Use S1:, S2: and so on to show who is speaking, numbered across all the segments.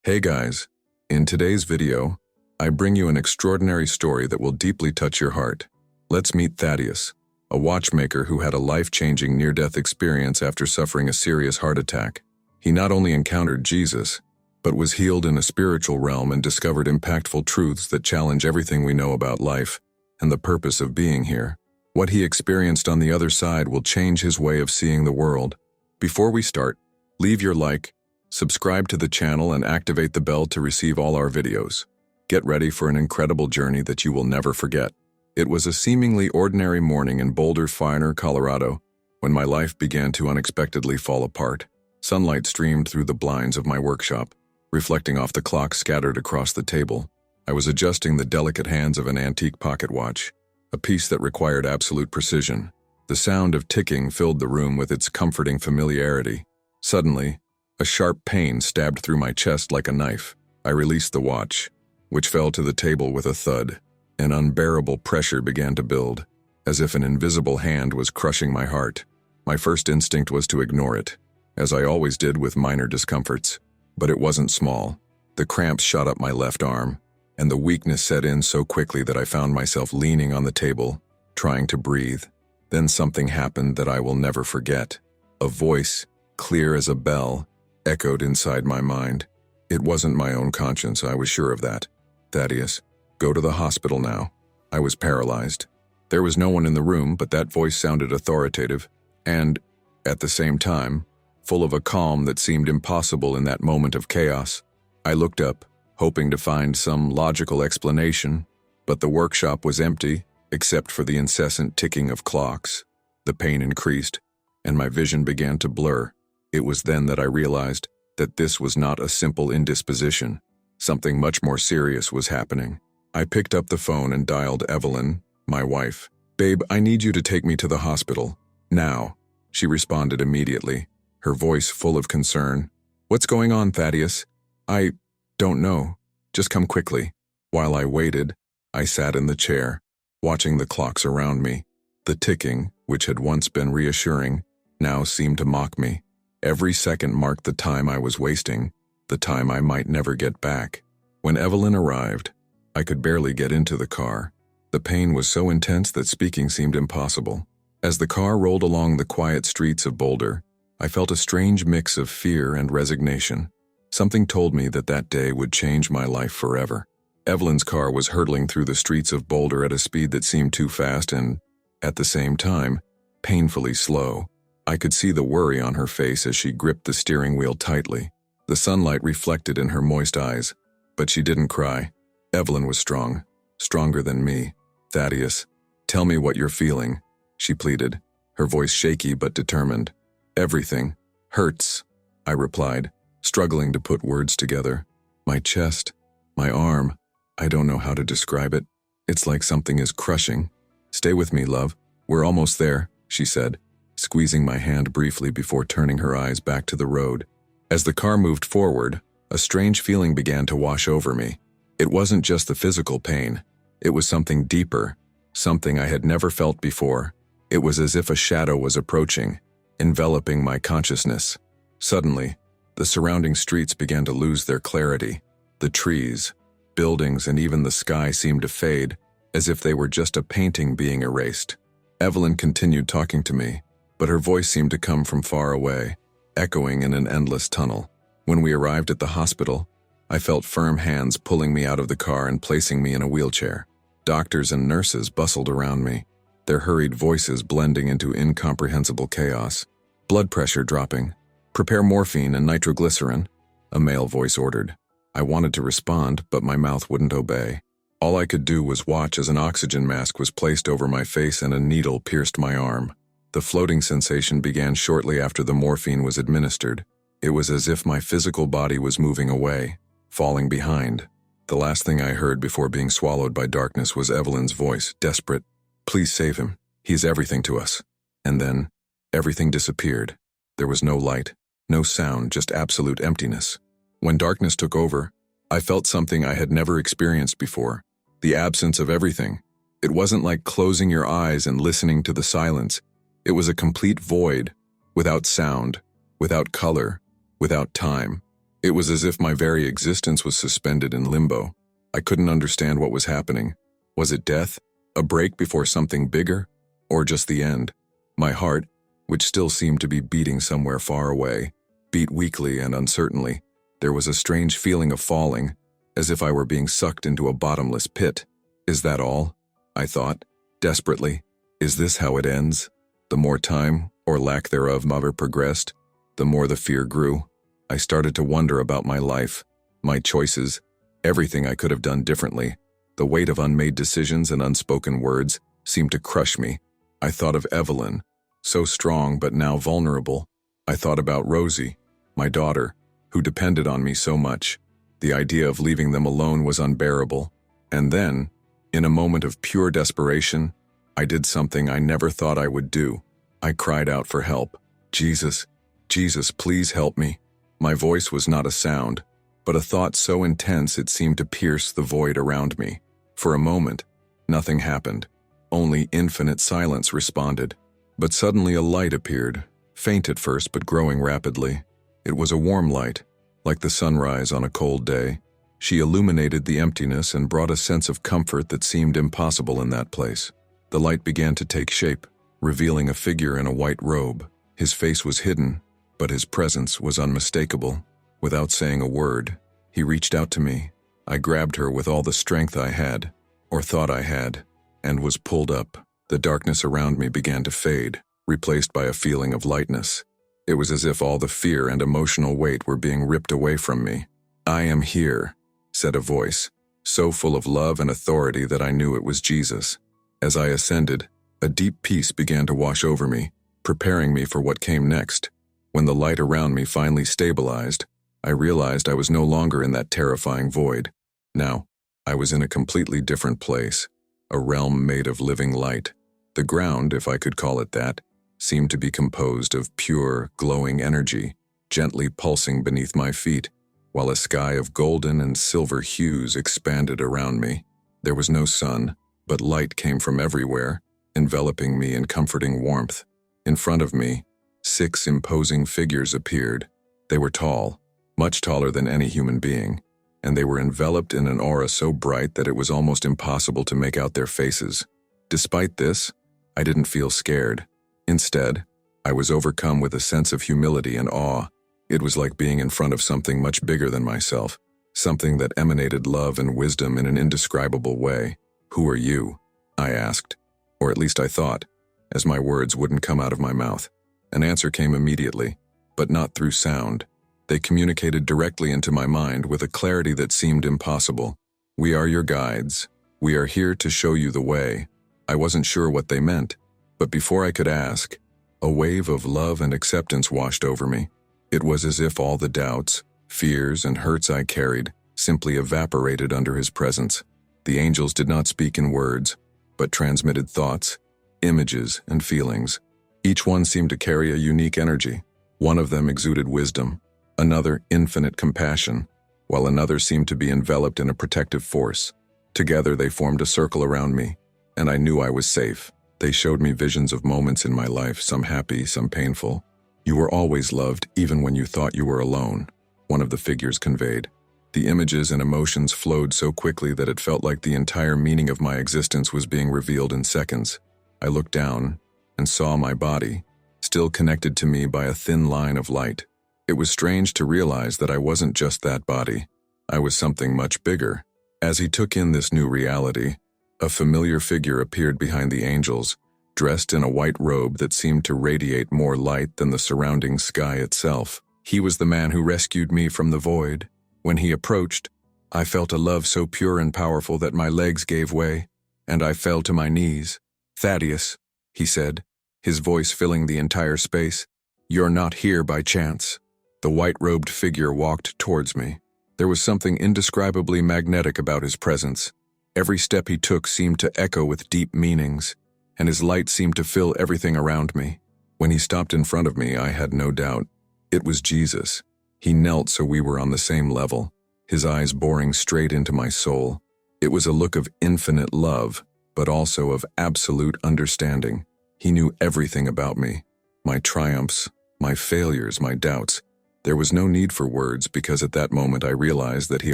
S1: Hey guys, in today's video, I bring you an extraordinary story that will deeply touch your heart. Let's meet Thaddeus, a watchmaker who had a life-changing near-death experience after suffering a serious heart attack. He not only encountered Jesus, but was healed in a spiritual realm and discovered impactful truths that challenge everything we know about life and the purpose of being here. What he experienced on the other side will change his way of seeing the world. Before we start, leave your like, subscribe to the channel and activate the bell to receive all our videos. Get ready for an incredible journey that you will never forget. It was a seemingly ordinary morning in Boulder, Colorado, when my life began to unexpectedly fall apart. Sunlight streamed through the blinds of my workshop, reflecting off the clock scattered across the table. I was adjusting the delicate hands of an antique pocket watch, a piece that required absolute precision. The sound of ticking filled the room with its comforting familiarity. Suddenly, a sharp pain stabbed through my chest like a knife. I released the watch, which fell to the table with a thud. An unbearable pressure began to build, as if an invisible hand was crushing my heart. My first instinct was to ignore it, as I always did with minor discomforts. But it wasn't small. The cramps shot up my left arm, and the weakness set in so quickly that I found myself leaning on the table, trying to breathe. Then something happened that I will never forget. A voice, clear as a bell, echoed inside my mind. It wasn't my own conscience, I was sure of that. Thaddeus, go to the hospital now. I was paralyzed. There was no one in the room, but that voice sounded authoritative and, at the same time, full of a calm that seemed impossible in that moment of chaos. I looked up, hoping to find some logical explanation, but the workshop was empty, except for the incessant ticking of clocks. The pain increased, and my vision began to blur. It was then that I realized that this was not a simple indisposition. Something much more serious was happening. I picked up the phone and dialed Evelyn, my wife. "Babe, I need you to take me to the hospital. Now," she responded immediately, her voice full of concern. "What's going on, Thaddeus?" "I don't know. Just come quickly." While I waited, I sat in the chair, watching the clocks around me. The ticking, which had once been reassuring, now seemed to mock me. Every second marked the time I was wasting, the time I might never get back. When Evelyn arrived, I could barely get into the car. The pain was so intense that speaking seemed impossible. As the car rolled along the quiet streets of Boulder, I felt a strange mix of fear and resignation. Something told me that that day would change my life forever. Evelyn's car was hurtling through the streets of Boulder at a speed that seemed too fast and, at the same time, painfully slow. I could see the worry on her face as she gripped the steering wheel tightly. The sunlight reflected in her moist eyes, but she didn't cry. Evelyn was strong, stronger than me. "Thaddeus, tell me what you're feeling," she pleaded, her voice shaky but determined. "Everything hurts," I replied, struggling to put words together. "My chest, my arm, I don't know how to describe it. It's like something is crushing." "Stay with me, love. We're almost there," she said, squeezing my hand briefly before turning her eyes back to the road. As the car moved forward, a strange feeling began to wash over me. It wasn't just the physical pain. It was something deeper, something I had never felt before. It was as if a shadow was approaching, enveloping my consciousness. Suddenly, the surrounding streets began to lose their clarity. The trees, buildings, and even the sky seemed to fade, as if they were just a painting being erased. Evelyn continued talking to me, but her voice seemed to come from far away, echoing in an endless tunnel. When we arrived at the hospital, I felt firm hands pulling me out of the car and placing me in a wheelchair. Doctors and nurses bustled around me, their hurried voices blending into incomprehensible chaos. "Blood pressure dropping. Prepare morphine and nitroglycerin," a male voice ordered. I wanted to respond, but my mouth wouldn't obey. All I could do was watch as an oxygen mask was placed over my face and a needle pierced my arm. The floating sensation began shortly after the morphine was administered. It was as if my physical body was moving away, falling behind. The last thing I heard before being swallowed by darkness was Evelyn's voice, desperate. "Please save him. He's everything to us." And then, everything disappeared. There was no light, no sound, just absolute emptiness. When darkness took over, I felt something I had never experienced before. The absence of everything. It wasn't like closing your eyes and listening to the silence. It was a complete void, without sound, without color, without time. It was as if my very existence was suspended in limbo. I couldn't understand what was happening. Was it death? A break before something bigger? Or just the end? My heart, which still seemed to be beating somewhere far away, beat weakly and uncertainly. There was a strange feeling of falling, as if I were being sucked into a bottomless pit. Is that all? I thought, desperately. Is this how it ends? The more time, or lack thereof, Mother progressed, the more the fear grew. I started to wonder about my life, my choices, everything I could have done differently. The weight of unmade decisions and unspoken words seemed to crush me. I thought of Evelyn, so strong but now vulnerable. I thought about Rosie, my daughter, who depended on me so much. The idea of leaving them alone was unbearable. And then, in a moment of pure desperation, I did something I never thought I would do. I cried out for help. Jesus, Jesus, please help me. My voice was not a sound, but a thought so intense it seemed to pierce the void around me. For a moment, nothing happened. Only infinite silence responded. But suddenly a light appeared, faint at first but growing rapidly. It was a warm light, like the sunrise on a cold day. She illuminated the emptiness and brought a sense of comfort that seemed impossible in that place. The light began to take shape, revealing a figure in a white robe. His face was hidden, but his presence was unmistakable. Without saying a word, he reached out to me. I grabbed her with all the strength I had, or thought I had, and was pulled up. The darkness around me began to fade, replaced by a feeling of lightness. It was as if all the fear and emotional weight were being ripped away from me. "I am here," said a voice, so full of love and authority that I knew it was Jesus. As I ascended, a deep peace began to wash over me, preparing me for what came next. When the light around me finally stabilized, I realized I was no longer in that terrifying void. Now, I was in a completely different place, a realm made of living light. The ground, if I could call it that, seemed to be composed of pure, glowing energy, gently pulsing beneath my feet, while a sky of golden and silver hues expanded around me. There was no sun, but light came from everywhere, enveloping me in comforting warmth. In front of me, 6 imposing figures appeared. They were tall, much taller than any human being, and they were enveloped in an aura so bright that it was almost impossible to make out their faces. Despite this, I didn't feel scared. Instead, I was overcome with a sense of humility and awe. It was like being in front of something much bigger than myself, something that emanated love and wisdom in an indescribable way. "Who are you?" I asked, or at least I thought, as my words wouldn't come out of my mouth. An answer came immediately, but not through sound. They communicated directly into my mind with a clarity that seemed impossible. "We are your guides. We are here to show you the way." I wasn't sure what they meant, but before I could ask, a wave of love and acceptance washed over me. It was as if all the doubts, fears, and hurts I carried simply evaporated under his presence. The angels did not speak in words, but transmitted thoughts, images, and feelings. Each one seemed to carry a unique energy. One of them exuded wisdom, another infinite compassion, while another seemed to be enveloped in a protective force. Together they formed a circle around me, and I knew I was safe. They showed me visions of moments in my life, some happy, some painful. "You were always loved, even when you thought you were alone," one of the figures conveyed. The images and emotions flowed so quickly that it felt like the entire meaning of my existence was being revealed in seconds. I looked down and saw my body, still connected to me by a thin line of light. It was strange to realize that I wasn't just that body. I was something much bigger. As he took in this new reality, a familiar figure appeared behind the angels, dressed in a white robe that seemed to radiate more light than the surrounding sky itself. He was the man who rescued me from the void. When he approached, I felt a love so pure and powerful that my legs gave way, and I fell to my knees. "Thaddeus," he said, his voice filling the entire space, "you're not here by chance." The white-robed figure walked towards me. There was something indescribably magnetic about his presence. Every step he took seemed to echo with deep meanings, and his light seemed to fill everything around me. When he stopped in front of me, I had no doubt. It was Jesus. He knelt so we were on the same level, his eyes boring straight into my soul. It was a look of infinite love, but also of absolute understanding. He knew everything about me, my triumphs, my failures, my doubts. There was no need for words because at that moment I realized that he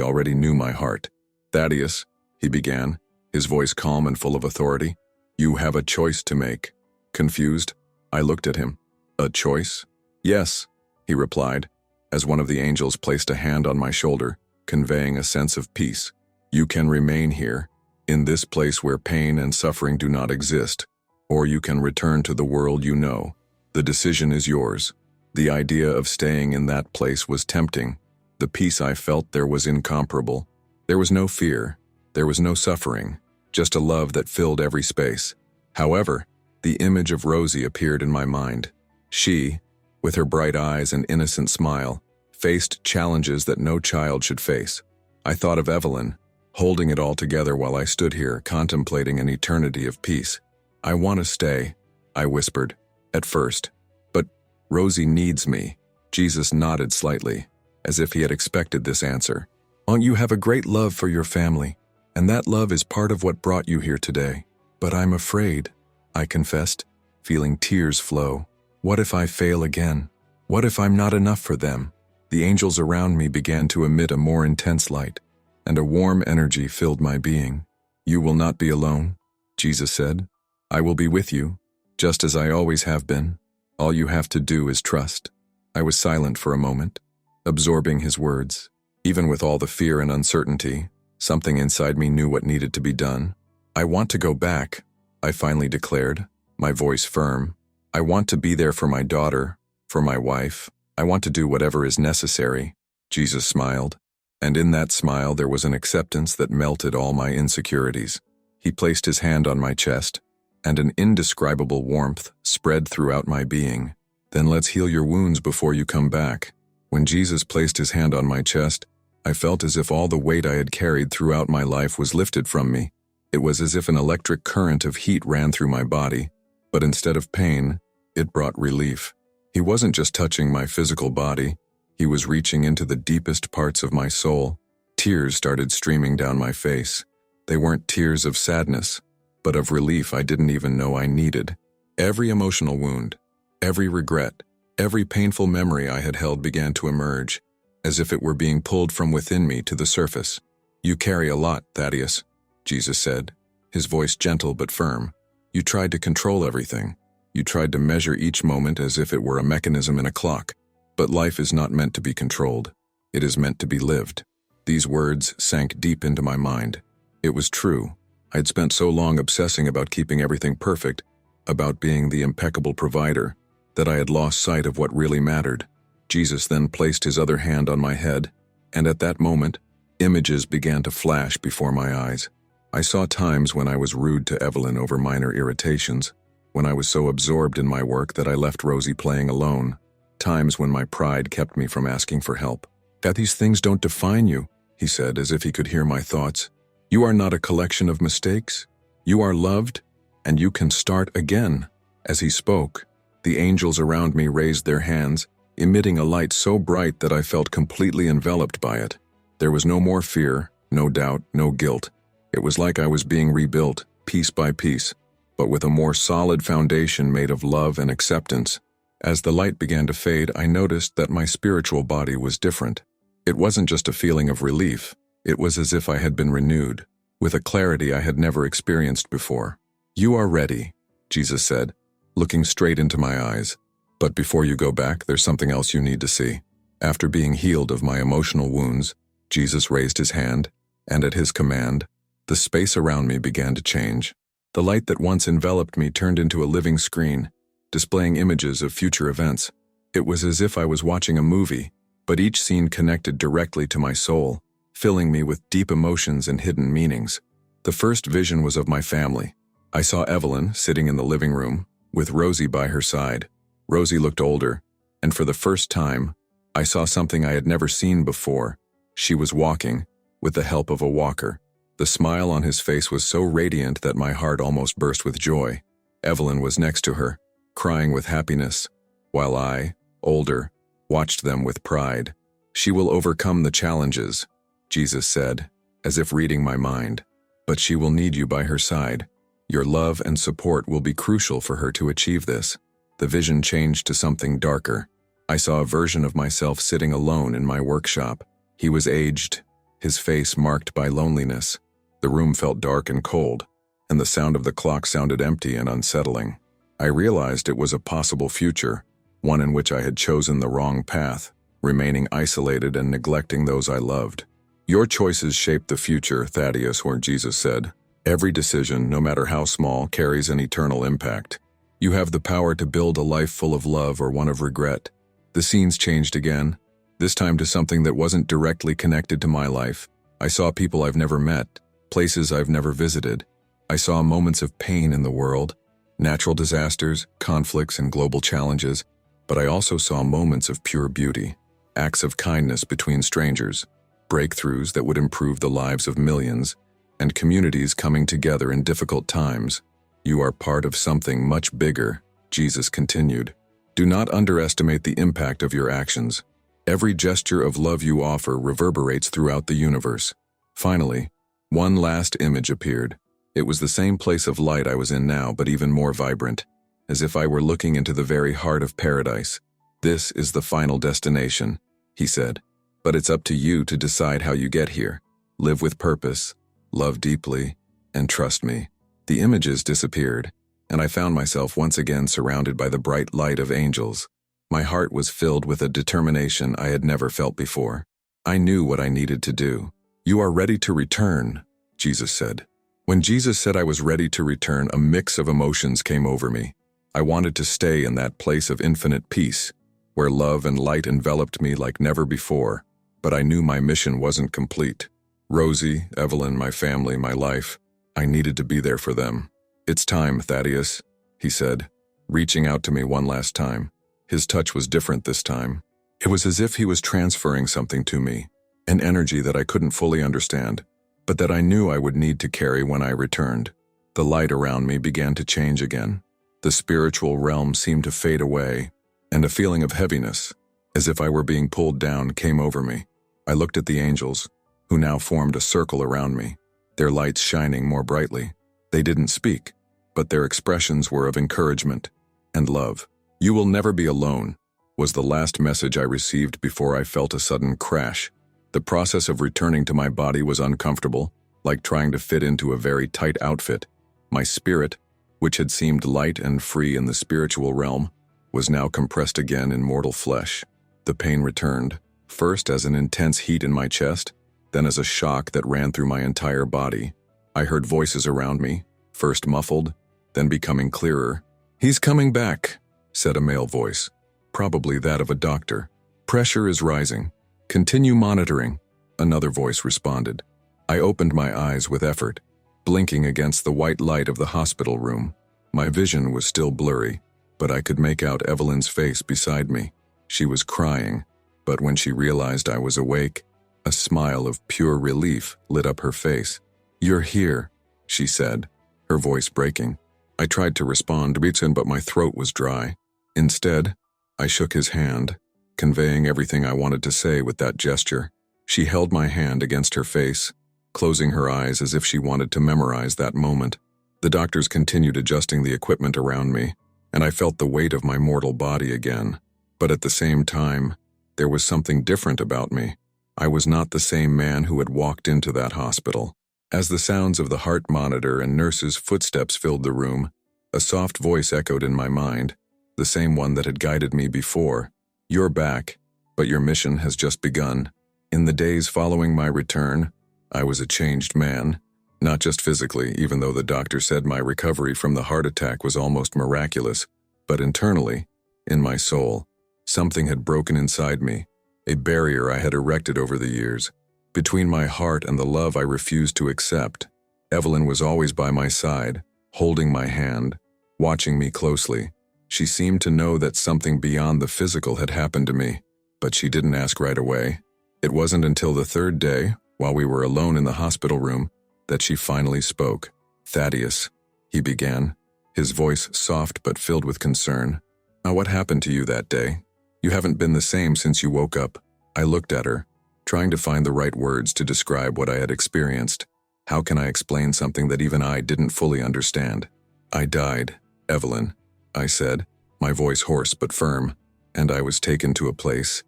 S1: already knew my heart. "Thaddeus," he began, his voice calm and full of authority, "you have a choice to make." Confused, I looked at him. "A choice?" "Yes," he replied, as one of the angels placed a hand on my shoulder, conveying a sense of peace. "You can remain here, in this place where pain and suffering do not exist, or you can return to the world you know. The decision is yours." The idea of staying in that place was tempting. The peace I felt there was incomparable. There was no fear. There was no suffering. Just a love that filled every space. However, the image of Rosie appeared in my mind. She, with her bright eyes and innocent smile, faced challenges that no child should face. I thought of Evelyn, holding it all together while I stood here contemplating an eternity of peace. "I want to stay," I whispered, at first. "But Rosie needs me." Jesus nodded slightly, as if he had expected this answer. "You have a great love for your family, and that love is part of what brought you here today. But I'm afraid," I confessed, feeling tears flow. "What if I fail again? What if I'm not enough for them?" The angels around me began to emit a more intense light, and a warm energy filled my being. "You will not be alone," Jesus said. "I will be with you, just as I always have been. All you have to do is trust." I was silent for a moment, absorbing his words. Even with all the fear and uncertainty, something inside me knew what needed to be done. "I want to go back," I finally declared, my voice firm. "I want to be there for my daughter, for my wife. I want to do whatever is necessary." Jesus smiled, and in that smile there was an acceptance that melted all my insecurities. He placed his hand on my chest, and an indescribable warmth spread throughout my being. "Then let's heal your wounds before you come back." When Jesus placed his hand on my chest, I felt as if all the weight I had carried throughout my life was lifted from me. It was as if an electric current of heat ran through my body, but instead of pain, it brought relief. He wasn't just touching my physical body, he was reaching into the deepest parts of my soul. Tears started streaming down my face. They weren't tears of sadness, but of relief I didn't even know I needed. Every emotional wound, every regret, every painful memory I had held began to emerge, as if it were being pulled from within me to the surface. "You carry a lot, Thaddeus," Jesus said, his voice gentle but firm. "You tried to control everything. You tried to measure each moment as if it were a mechanism in a clock. But life is not meant to be controlled. It is meant to be lived." These words sank deep into my mind. It was true. I'd spent so long obsessing about keeping everything perfect, about being the impeccable provider, that I had lost sight of what really mattered. Jesus then placed his other hand on my head, and at that moment, images began to flash before my eyes. I saw times when I was rude to Evelyn over minor irritations, when I was so absorbed in my work that I left Rosie playing alone, times when my pride kept me from asking for help. "That these things don't define you," he said, as if he could hear my thoughts. "You are not a collection of mistakes. You are loved, and you can start again." As he spoke, the angels around me raised their hands, emitting a light so bright that I felt completely enveloped by it. There was no more fear, no doubt, no guilt. It was like I was being rebuilt, piece by piece, but with a more solid foundation made of love and acceptance. As the light began to fade, I noticed that my spiritual body was different. It wasn't just a feeling of relief. It was as if I had been renewed, with a clarity I had never experienced before. "You are ready," Jesus said, looking straight into my eyes. "But before you go back, there's something else you need to see." After being healed of my emotional wounds, Jesus raised his hand, and at his command, the space around me began to change. The light that once enveloped me turned into a living screen, displaying images of future events. It was as if I was watching a movie, but each scene connected directly to my soul, filling me with deep emotions and hidden meanings. The first vision was of my family. I saw Evelyn sitting in the living room, with Rosie by her side. Rosie looked older, and for the first time, I saw something I had never seen before. She was walking, with the help of a walker. The smile on his face was so radiant that my heart almost burst with joy. Evelyn was next to her, crying with happiness, while I, older, watched them with pride. "She will overcome the challenges," Jesus said, as if reading my mind. "But she will need you by her side. Your love and support will be crucial for her to achieve this." The vision changed to something darker. I saw a version of myself sitting alone in my workshop. He was aged, his face marked by loneliness. The room felt dark and cold, and the sound of the clock sounded empty and unsettling. I realized it was a possible future, one in which I had chosen the wrong path, remaining isolated and neglecting those I loved. Your choices shape the future, Thaddeus, or Jesus said. Every decision, no matter how small, carries an eternal impact. You have the power to build a life full of love or one of regret. The scenes changed again, this time to something that wasn't directly connected to my life. I saw people I've never met, places I've never visited. I saw moments of pain in the world, natural disasters, conflicts, and global challenges, but I also saw moments of pure beauty, acts of kindness between strangers, breakthroughs that would improve the lives of millions, and communities coming together in difficult times. You are part of something much bigger, Jesus continued. Do not underestimate the impact of your actions. Every gesture of love you offer reverberates throughout the universe. Finally, one last image appeared. It was the same place of light I was in now, but even more vibrant, as if I were looking into the very heart of paradise. This is the final destination, he said, but it's up to you to decide how you get here. Live with purpose, love deeply, and trust me. The images disappeared, and I found myself once again surrounded by the bright light of angels. My heart was filled with a determination I had never felt before. I knew what I needed to do. You are ready to return, Jesus said. When Jesus said I was ready to return, a mix of emotions came over me. I wanted to stay in that place of infinite peace, where love and light enveloped me like never before, but I knew my mission wasn't complete. Rosie, Evelyn, my family, my life, I needed to be there for them. It's time, Thaddeus, he said, reaching out to me one last time. His touch was different this time. It was as if he was transferring something to me, an energy that I couldn't fully understand, but that I knew I would need to carry when I returned. The light around me began to change again. The spiritual realm seemed to fade away, and a feeling of heaviness, as if I were being pulled down, came over me. I looked at the angels, who now formed a circle around me, their lights shining more brightly. They didn't speak, but their expressions were of encouragement and love. You will never be alone, was the last message I received before I felt a sudden crash. The process of returning to my body was uncomfortable, like trying to fit into a very tight outfit. My spirit, which had seemed light and free in the spiritual realm, was now compressed again in mortal flesh. The pain returned, first as an intense heat in my chest, then as a shock that ran through my entire body. I heard voices around me, first muffled, then becoming clearer. "He's coming back," said a male voice, probably that of a doctor. "Pressure is rising. Continue monitoring," another voice responded. I opened my eyes with effort, blinking against the white light of the hospital room. My vision was still blurry, but I could make out Evelyn's face beside me. She was crying, but when she realized I was awake, a smile of pure relief lit up her face. "You're here," she said, her voice breaking. I tried to respond, but my throat was dry. Instead, I shook his hand, conveying everything I wanted to say with that gesture. She held my hand against her face, closing her eyes as if she wanted to memorize that moment. The doctors continued adjusting the equipment around me, and I felt the weight of my mortal body again. But at the same time, there was something different about me. I was not the same man who had walked into that hospital. As the sounds of the heart monitor and nurses' footsteps filled the room, a soft voice echoed in my mind, the same one that had guided me before. "You're back, but your mission has just begun." In the days following my return, I was a changed man, not just physically, even though the doctor said my recovery from the heart attack was almost miraculous, but internally, in my soul, something had broken inside me, a barrier I had erected over the years, between my heart and the love I refused to accept. Evelyn was always by my side, holding my hand, watching me closely. She seemed to know that something beyond the physical had happened to me, but she didn't ask right away. It wasn't until the third day, while we were alone in the hospital room, that she finally spoke. "Thaddeus," he began, his voice soft but filled with concern. "Now, what happened to you that day? You haven't been the same since you woke up." I looked at her, trying to find the right words to describe what I had experienced. How can I explain something that even I didn't fully understand? "I died, Evelyn," I said, my voice hoarse but firm. and I was taken to a place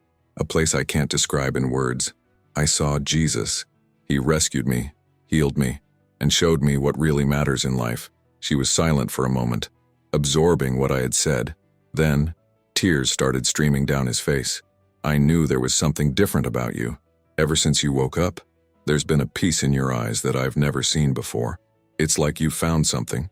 S1: I can't describe in words. I saw Jesus. He rescued me, healed me, and showed me what really matters in life. She was silent for a moment, absorbing what I had said. Then, tears started streaming down his face. I knew there was something different about you. Ever since you woke up, there's been a peace in your eyes that I've never seen before. It's like you found something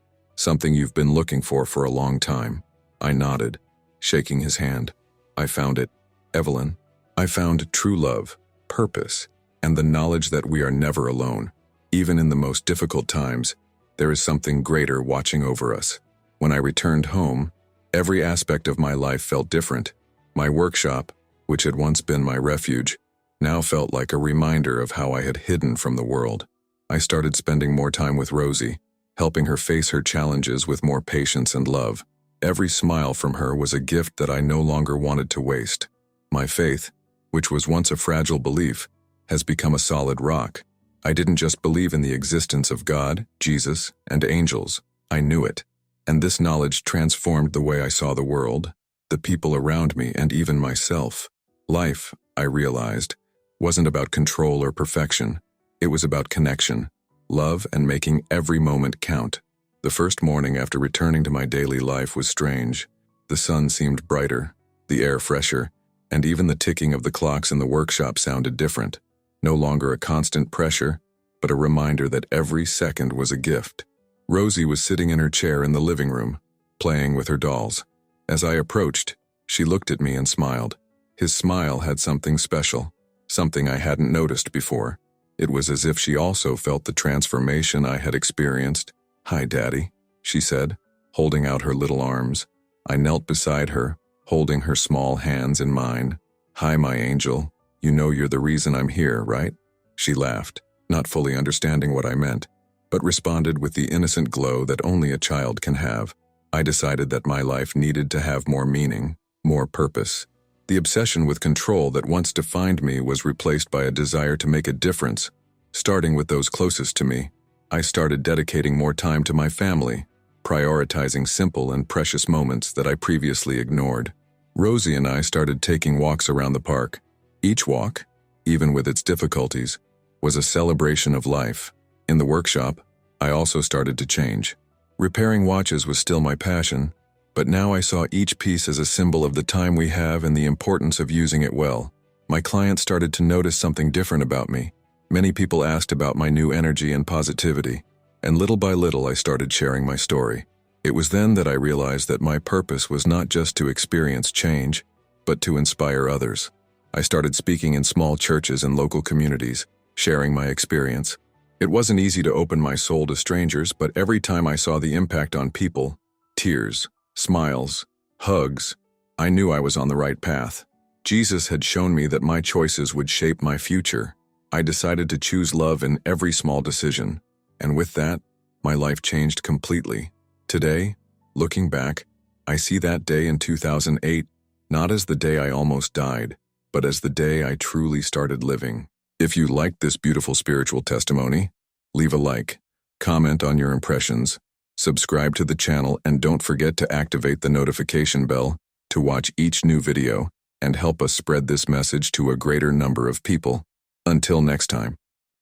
S1: you've been looking for a long time. I nodded, shaking his hand. I found it, Evelyn. I found true love, purpose, and the knowledge that we are never alone. Even in the most difficult times, there is something greater watching over us. When I returned home, every aspect of my life felt different. My workshop, which had once been my refuge, now felt like a reminder of how I had hidden from the world. I started spending more time with Rosie, helping her face her challenges with more patience and love. Every smile from her was a gift that I no longer wanted to waste. My faith, which was once a fragile belief, has become a solid rock. I didn't just believe in the existence of God, Jesus, and angels. I knew it. And this knowledge transformed the way I saw the world, the people around me, and even myself. Life, I realized, wasn't about control or perfection. It was about connection, love, and making every moment count. The first morning after returning to my daily life was strange. The sun seemed brighter, the air fresher, and even the ticking of the clocks in the workshop sounded different. No longer a constant pressure, but a reminder that every second was a gift. Rosie was sitting in her chair in the living room, playing with her dolls. As I approached, she looked at me and smiled. His smile had something special, something I hadn't noticed before. It was as if she also felt the transformation I had experienced. "Hi, Daddy," she said, holding out her little arms. I knelt beside her, holding her small hands in mine. "Hi, my angel. You know you're the reason I'm here, right?" She laughed, not fully understanding what I meant, but responded with the innocent glow that only a child can have. I decided that my life needed to have more meaning, more purpose. The obsession with control that once defined me was replaced by a desire to make a difference. Starting with those closest to me, I started dedicating more time to my family, prioritizing simple and precious moments that I previously ignored. Rosie and I started taking walks around the park. Each walk, even with its difficulties, was a celebration of life. In the workshop, I also started to change. Repairing watches was still my passion, but now I saw each piece as a symbol of the time we have and the importance of using it well. My clients started to notice something different about me. Many people asked about my new energy and positivity, and little by little I started sharing my story. It was then that I realized that my purpose was not just to experience change, but to inspire others. I started speaking in small churches and local communities, sharing my experience. It wasn't easy to open my soul to strangers, but every time I saw the impact on people, tears, smiles, hugs, I knew I was on the right path. Jesus had shown me that my choices would shape my future. I decided to choose love in every small decision, and with that, my life changed completely. Today, looking back, I see that day in 2008 not as the day I almost died, but as the day I truly started living. If you liked this beautiful spiritual testimony, leave a like, comment on your impressions, subscribe to the channel, and don't forget to activate the notification bell to watch each new video and help us spread this message to a greater number of people. Until next time.